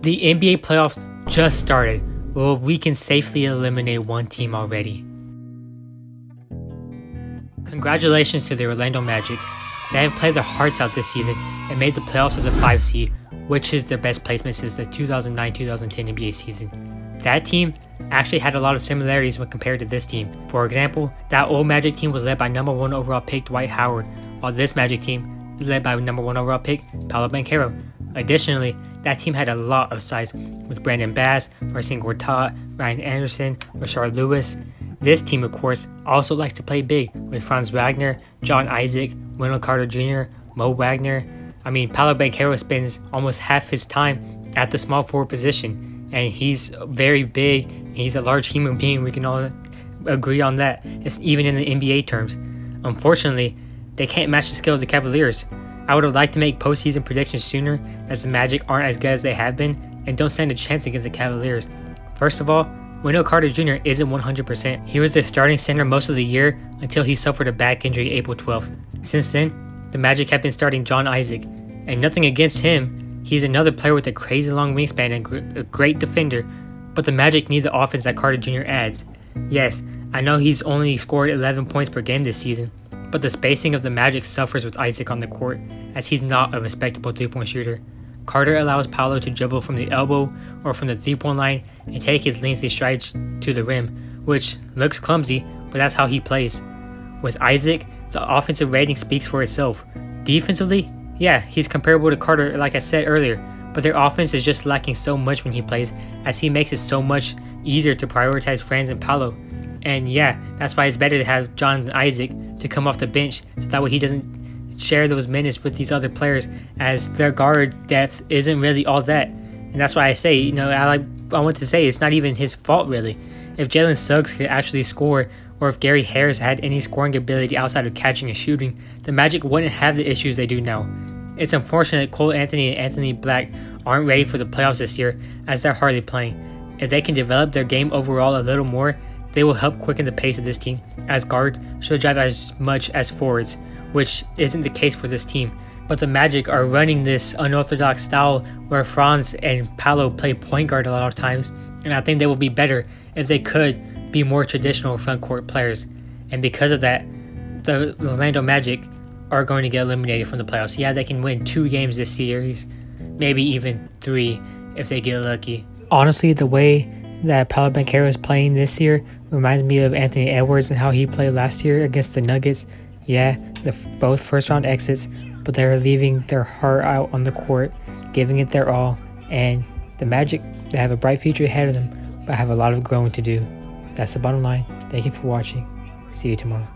The NBA playoffs just started. Well, we can safely eliminate one team already. Congratulations to the Orlando Magic. They have played their hearts out this season and made the playoffs as a 5 seed, which is their best placement since the 2009-2010 NBA season. That team actually had a lot of similarities when compared to this team. For example, that old Magic team was led by number 1 overall pick Dwight Howard, while this Magic team is led by number 1 overall pick Paolo Banchero. Additionally, that team had a lot of size with Brandon Bass, Marcin Gortat, Ryan Anderson, Rashard Lewis. This team, of course, also likes to play big with Franz Wagner, John Isaac, Wendell Carter Jr., Mo Wagner. Paolo Banchero spends almost half his time at the small forward position, and he's very big. He's a large human being. We can all agree on that. It's even in the NBA terms. Unfortunately, they can't match the skill of the Cavaliers. I would have liked to make postseason predictions sooner, as the Magic aren't as good as they have been and don't stand a chance against the Cavaliers. First of all, Wendell Carter Jr. isn't 100%. He was the starting center most of the year until he suffered a back injury April 12th. Since then, the Magic have been starting John Isaac, and nothing against him. He's another player with a crazy long wingspan and a great defender, but the Magic need the offense that Carter Jr. adds. Yes, I know he's only scored 11 points per game this season, but the spacing of the Magic suffers with Isaac on the court, as he's not a respectable 3-point shooter. Carter allows Paolo to dribble from the elbow or from the 3-point line and take his lengthy strides to the rim, which looks clumsy, but that's how he plays. With Isaac, the offensive rating speaks for itself. Defensively, yeah, he's comparable to Carter like I said earlier, but their offense is just lacking so much when he plays, as he makes it so much easier to prioritize Franz and Paolo. And yeah, that's why it's better to have John Isaac to come off the bench, so that way he doesn't share those minutes with these other players, as their guard depth isn't really all that. And that's why I say, I want to say it's not even his fault really. If Jalen Suggs could actually score, or if Gary Harris had any scoring ability outside of catching and shooting, the Magic wouldn't have the issues they do now. It's unfortunate Cole Anthony and Anthony Black aren't ready for the playoffs this year, as they're hardly playing. If they can develop their game overall a little more, they will help quicken the pace of this team, as guards should drive as much as forwards, which isn't the case for this team. But the Magic are running this unorthodox style where Franz and Paolo play point guard a lot of times, and I think they will be better if they could be more traditional front court players. And because of that, the Orlando Magic are going to get eliminated from the playoffs. Yeah, they can win 2 games this series, maybe even 3 if they get lucky. Honestly, the way that Paolo Banchero is playing this year reminds me of Anthony Edwards and how he played last year against the Nuggets. Yeah, both first-round exits, but they're leaving their heart out on the court, giving it their all, and the Magic, they have a bright future ahead of them, but have a lot of growing to do. That's the bottom line. Thank you for watching. See you tomorrow.